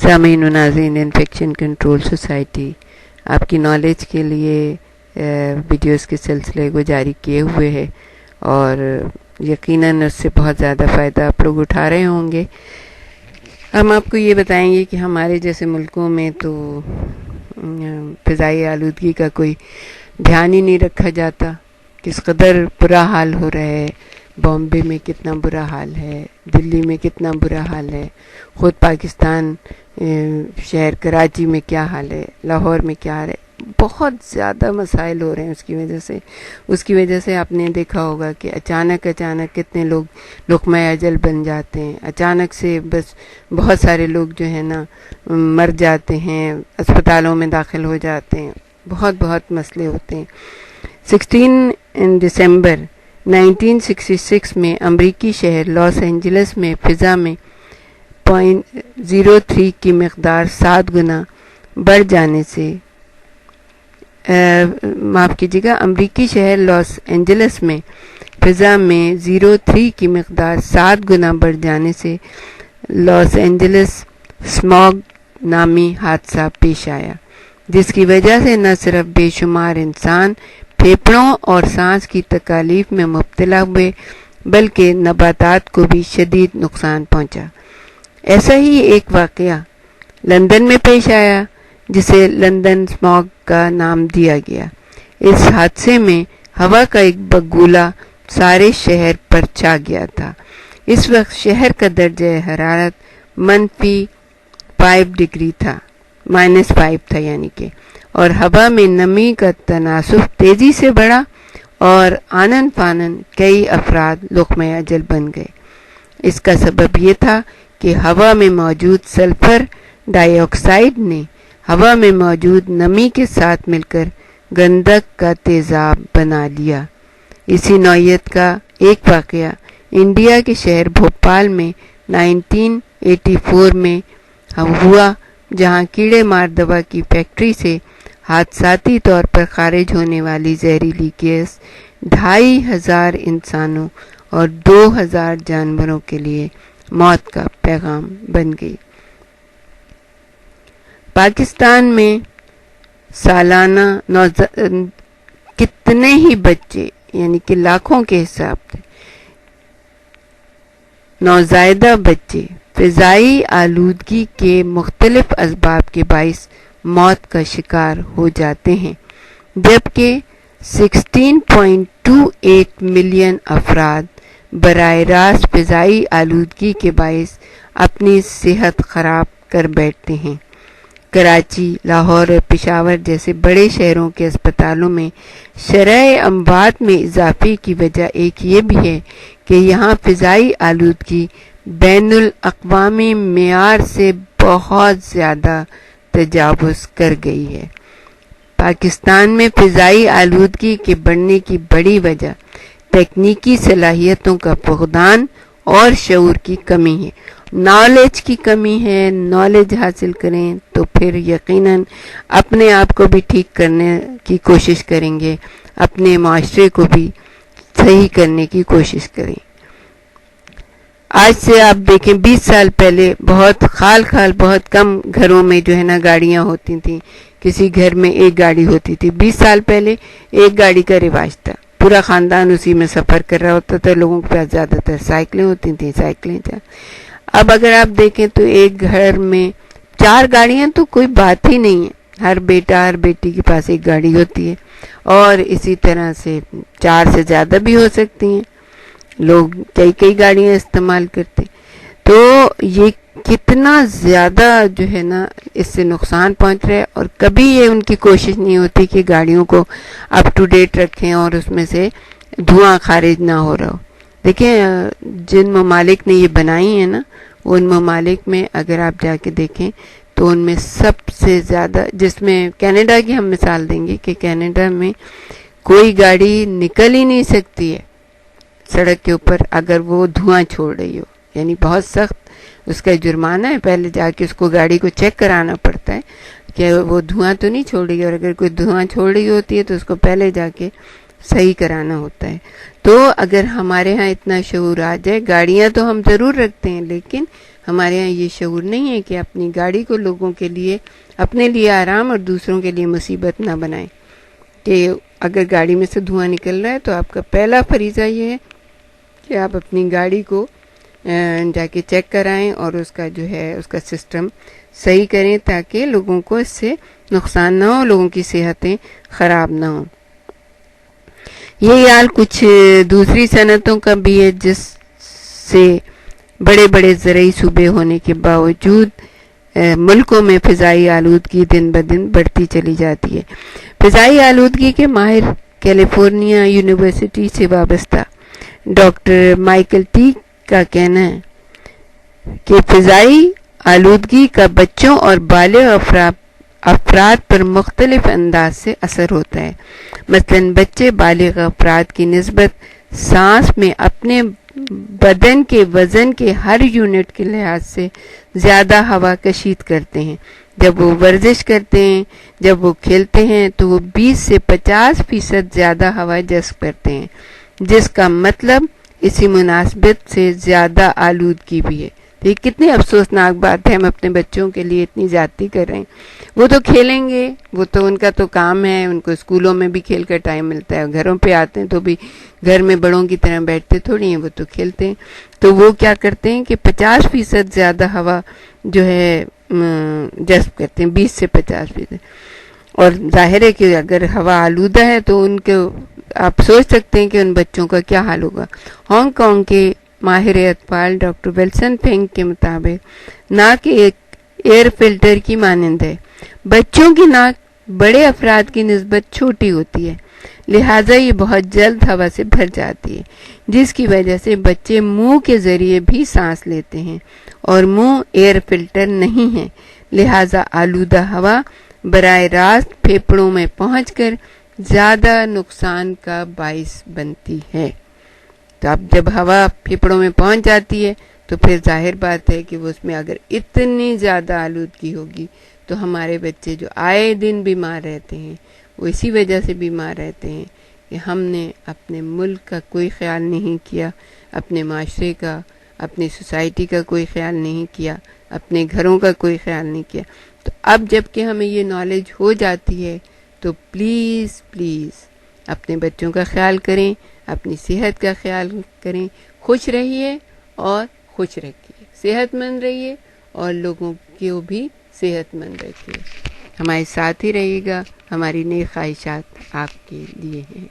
سامعین و ناظرین، انفیکشن کنٹرول سوسائٹی آپ کی نالج کے لیے ویڈیوز کے سلسلے کو جاری کیے ہوئے ہے اور یقیناً اس سے بہت زیادہ فائدہ آپ لوگ اٹھا رہے ہوں گے. ہم آپ کو یہ بتائیں گے کہ ہمارے جیسے ملکوں میں تو فضائی آلودگی کا کوئی دھیان ہی نہیں رکھا جاتا. کس قدر برا حال ہو رہا ہے. بامبے میں کتنا برا حال ہے، دلی میں کتنا برا حال ہے، خود پاکستان شہر کراچی میں کیا حال ہے، لاہور میں کیا حال ہے. بہت زیادہ مسائل ہو رہے ہیں اس کی وجہ سے آپ نے دیکھا ہوگا کہ اچانک کتنے لوگ لقمہ اجل بن جاتے ہیں. اچانک سے بس بہت سارے لوگ جو ہے نا مر جاتے ہیں، اسپتالوں میں داخل ہو جاتے ہیں. بہت مسئلے ہوتے ہیں. 16 دسمبر 1966 میں امریکی شہر لاس اینجلس میں فضا میں 0.03 کی مقدار 7 گنا بڑھ جانے سے معاف کیجیے گا، امریکی شہر لاس اینجلس میں فضا میں 0.3 کی مقدار 7 گنا بڑھ جانے سے لاس اینجلس اسماگ نامی حادثہ پیش آیا، جس کی وجہ سے نہ صرف بے شمار انسان پھیپھڑوں اور سانس کی تکالیف میں مبتلا ہوئے بلکہ نباتات کو بھی شدید نقصان پہنچا. ایسا ہی ایک واقعہ لندن میں پیش آیا جسے لندن اسماگ کا نام دیا گیا. اس حادثے میں ہوا کا ایک بگولا سارے شہر پر چھا گیا تھا. اس وقت شہر کا درجہ حرارت -5 ڈگری تھا، -5 تھا یعنی کہ، اور ہوا میں نمی کا تناسب تیزی سے بڑھا اور آنن فانن کئی افراد لقمہ اجل بن گئے. اس کا سبب یہ تھا کہ ہوا میں موجود سلفر ڈائی آکسائڈ نے ہوا میں موجود نمی کے ساتھ مل کر گندک کا تیزاب بنا لیا. اسی نوعیت کا ایک واقعہ انڈیا کے شہر بھوپال میں 1984 میں ہوا، جہاں کیڑے مار دوا کی فیکٹری سے حادثاتی طور پر خارج ہونے والی زہریلی گیس 2500 انسانوں اور 2000 جانوروں کے لیے موت کا پیغام بن گئی. پاکستان میں سالانہ کتنے ہی بچے، یعنی کہ لاکھوں کے حساب سے نوزائیدہ بچے فضائی آلودگی کے مختلف اسباب کے باعث موت کا شکار ہو جاتے ہیں، جبکہ 16.28 ملین افراد براہ راست فضائی آلودگی کے باعث اپنی صحت خراب کر بیٹھتے ہیں. کراچی، لاہور اور پشاور جیسے بڑے شہروں کے اسپتالوں میں شرح اموات میں اضافے کی وجہ ایک یہ بھی ہے کہ یہاں فضائی آلودگی بین الاقوامی معیار سے بہت زیادہ تجاوز کر گئی ہے. پاکستان میں فضائی آلودگی کے بڑھنے کی بڑی وجہ تکنیکی صلاحیتوں کا فقدان اور شعور کی کمی ہے. نالج کی کمی ہے. نالج حاصل کریں تو پھر یقیناً اپنے آپ کو بھی ٹھیک کرنے کی کوشش کریں گے، اپنے معاشرے کو بھی صحیح کرنے کی کوشش کریں. آج سے آپ دیکھیں 20 سال پہلے بہت بہت کم گھروں میں جو ہے نا گاڑیاں ہوتی تھیں. کسی گھر میں ایک گاڑی ہوتی تھی. 20 سال پہلے ایک گاڑی کا رواج تھا، پورا خاندان اسی میں سفر کر رہا ہوتا تھا. لوگوں کے پاس زیادہ تر سائیکلیں ہوتی تھیں، اب اگر آپ دیکھیں تو ایک گھر میں 4 گاڑیاں تو کوئی بات ہی نہیں ہے. ہر بیٹا ہر بیٹی کے پاس ایک گاڑی ہوتی ہے، اور اسی طرح سے 4 سے زیادہ بھی ہو سکتی ہیں. لوگ کئی گاڑیاں استعمال کرتے. تو یہ کتنا زیادہ جو ہے نا اس سے نقصان پہنچ رہا ہے، اور کبھی یہ ان کی کوشش نہیں ہوتی کہ گاڑیوں کو اپ ٹو ڈیٹ رکھیں اور اس میں سے دھواں خارج نہ ہو رہا ہو. دیکھیں جن ممالک نے یہ بنائی ہیں نا، ان ممالک میں اگر آپ جا کے دیکھیں تو ان میں سب سے زیادہ، جس میں کینیڈا کی ہم مثال دیں گے کہ کینیڈا میں کوئی گاڑی نکل ہی نہیں سکتی ہے سڑک کے اوپر اگر وہ دھواں چھوڑ رہی ہو. یعنی بہت سخت اس کا جرمانہ ہے. پہلے جا کے اس کو گاڑی کو چیک کرانا پڑتا ہے کہ وہ دھواں تو نہیں چھوڑ رہی ہے، اور اگر کوئی دھواں چھوڑ رہی ہوتی ہے تو اس کو پہلے جا کے صحیح کرانا ہوتا ہے. تو اگر ہمارے ہاں اتنا شعور آ جائے، گاڑیاں تو ہم ضرور رکھتے ہیں لیکن ہمارے یہاں یہ شعور نہیں ہے کہ اپنی گاڑی کو لوگوں کے لیے، اپنے لیے آرام اور دوسروں کے لیے مصیبت نہ بنائیں. کہ اگر گاڑی میں سے دھواں نکل رہا ہے تو آپ کا پہلا فریضہ یہ ہے کہ آپ اپنی گاڑی کو جا کے چیک کرائیں اور اس کا جو ہے اس کا سسٹم صحیح کریں تاکہ لوگوں کو اس سے نقصان نہ ہو، لوگوں کی صحتیں خراب نہ ہوں. یہی حال کچھ دوسری صنعتوں کا بھی ہے جس سے بڑے بڑے زرعی صوبے ہونے کے باوجود ملکوں میں فضائی آلودگی دن بدن بڑھتی چلی جاتی ہے. فضائی آلودگی کے ماہر کیلیفورنیا یونیورسٹی سے وابستہ ڈاکٹر مائیکل ٹی کا کہنا ہے کہ فضائی آلودگی کا بچوں اور بالغ افراد پر مختلف انداز سے اثر ہوتا ہے. مثلاً بچے بالغ افراد کی نسبت سانس میں اپنے بدن کے وزن کے ہر یونٹ کے لحاظ سے زیادہ ہوا کشید کرتے ہیں. جب وہ ورزش کرتے ہیں، جب وہ کھیلتے ہیں تو وہ 20 سے 50% زیادہ ہوا جذب کرتے ہیں، جس کا مطلب اسی مناسبت سے زیادہ آلودگی بھی ہے. یہ کتنی افسوسناک بات ہے، ہم اپنے بچوں کے لیے اتنی زیادتی کر رہے ہیں. وہ تو کھیلیں گے، وہ تو ان کا تو کام ہے، ان کو اسکولوں میں بھی کھیل کا ٹائم ملتا ہے، گھروں پہ آتے ہیں تو بھی گھر میں بڑوں کی طرح بیٹھتے تھوڑی ہیں، وہ تو کھیلتے ہیں. تو وہ کیا کرتے ہیں کہ 50% زیادہ ہوا جو ہے جذب کرتے ہیں، 20 سے 50%. اور ظاہر ہے کہ اگر ہوا آلودہ ہے تو ان کے آپ سوچ سکتے ہیں کہ ان بچوں کا کیا حال ہوگا. ہانگ کانگ کے ماہر اطفال ڈاکٹر ویلسن فینگ کے مطابق ناک ایک ایئر فلٹر کی مانند ہے. بچوں کی ناک بڑے افراد کی نسبت چھوٹی ہوتی ہے، لہٰذا یہ بہت جلد ہوا سے بھر جاتی ہے، جس کی وجہ سے بچے منہ کے ذریعے بھی سانس لیتے ہیں اور منہ ایئر فلٹر نہیں ہے، لہٰذا آلودہ ہوا براہ راست پھیپھڑوں میں پہنچ کر زیادہ نقصان کا باعث بنتی ہے. تو اب جب ہوا پھیپھڑوں میں پہنچ جاتی ہے تو پھر ظاہر بات ہے کہ وہ اس میں اگر اتنی زیادہ آلودگی ہوگی تو ہمارے بچے جو آئے دن بیمار رہتے ہیں وہ اسی وجہ سے بیمار رہتے ہیں کہ ہم نے اپنے ملک کا کوئی خیال نہیں کیا، اپنے معاشرے کا، اپنی سوسائٹی کا کوئی خیال نہیں کیا، اپنے گھروں کا کوئی خیال نہیں کیا. تو اب جب کہ ہمیں یہ نالج ہو جاتی ہے تو پلیز اپنے بچوں کا خیال کریں، اپنی صحت کا خیال کریں، خوش رہیے اور خوش رکھیے، صحت مند رہیے اور لوگوں کو بھی صحت مند رکھیے. ہمارے ساتھ ہی رہیے گا، ہماری نیک خواہشات آپ کے لیے ہیں.